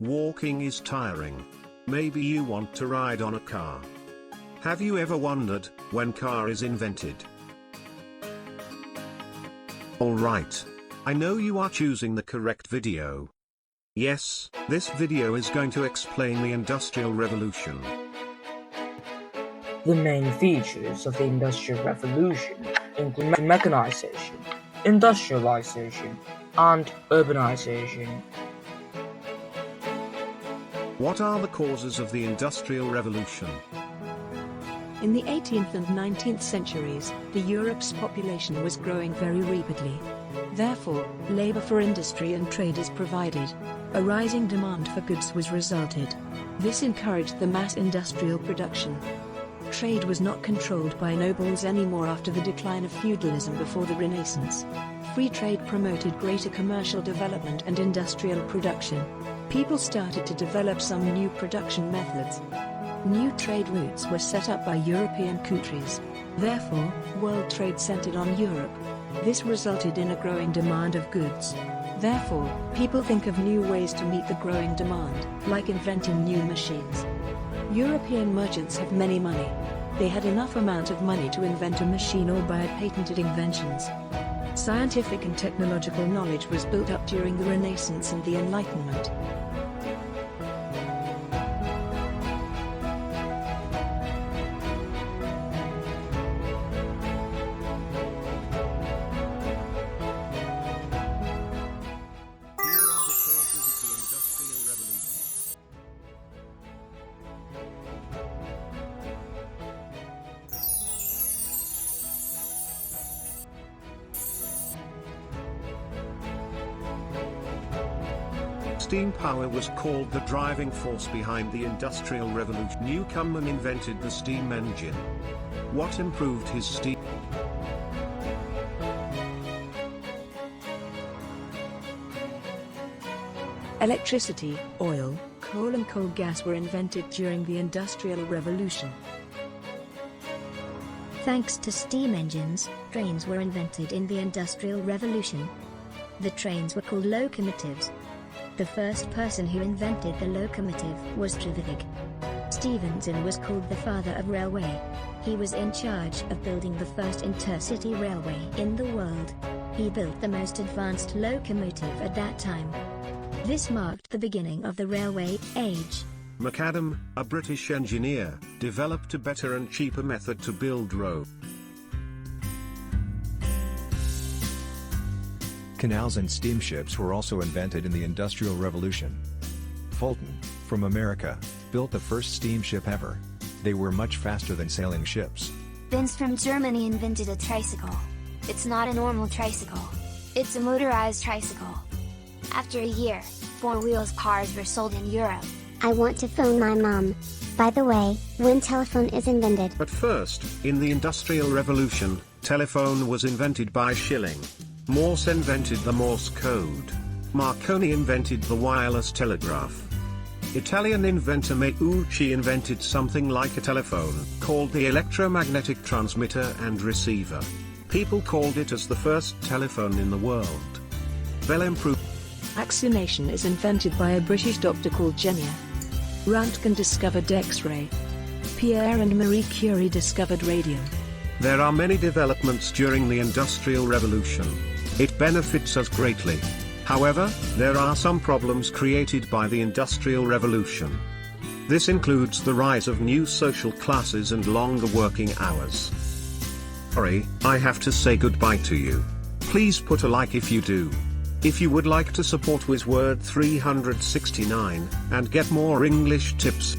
Walking is tiring. Maybe you want to ride on a car. Have you ever wondered when car is invented? Alright. I know you are choosing the correct video. Yes, this video is going to explain the Industrial Revolution. The main features of the Industrial Revolution include mechanization, industrialization, and urbanization. What are the causes of the Industrial Revolution? In the 18th and 19th centuries, Europe's population was growing very rapidly. Therefore, labor for industry and trade is provided. A rising demand for goods was resulted. This encouraged the mass industrial production. Trade was not controlled by nobles anymore after the decline of feudalism before the Renaissance. Free trade promoted greater commercial development and industrial production. People started to develop some new production methods. New trade routes were set up by European countries. Therefore, world trade centered on Europe. This resulted in a growing demand of goods. Therefore, people think of new ways to meet the growing demand, like inventing new machines. European merchants have many money. They had enough amount of money to invent a machine or buy patented inventions. Scientific and technological knowledge was built up during the Renaissance and the Enlightenment. Steam power was called the driving force behind the Industrial Revolution. Newcomen invented the steam engine. What improved his steam? Electricity, oil, coal and coal gas were invented during the Industrial Revolution. Thanks to steam engines, trains were invented in the Industrial Revolution. The trains were called locomotives. The first person who invented the locomotive was Trevithick. Stephenson was called the father of railway. He was in charge of building the first intercity railway in the world. He built the most advanced locomotive at that time. This marked the beginning of the railway age. Macadam, a British engineer, developed a better and cheaper method to build roads. Canals and steamships were also invented in the Industrial Revolution. Fulton, from America, built the first steamship ever. They were much faster than sailing ships. Benz from Germany invented a tricycle. It's not a normal tricycle. It's a motorized tricycle. After a year, four-wheels cars were sold in Europe. I want to phone my mom. By the way, when telephone is invented? At first, in the Industrial Revolution, telephone was invented by Schilling. Morse invented the Morse code. Marconi invented the wireless telegraph. Italian inventor Meucci invented something like a telephone, called the electromagnetic transmitter and receiver. People called it as the first telephone in the world. Bell improved. Vaccination is invented by a British doctor called Jenner. Röntgen discovered X-ray. Pierre and Marie Curie discovered radium. There are many developments during the Industrial Revolution. It benefits us greatly. However, there are some problems created by the Industrial Revolution. This includes the rise of new social classes and longer working hours. Sorry, I have to say goodbye to you. Please put a like if you do. If you would like to support Wizword 369 and get more English tips,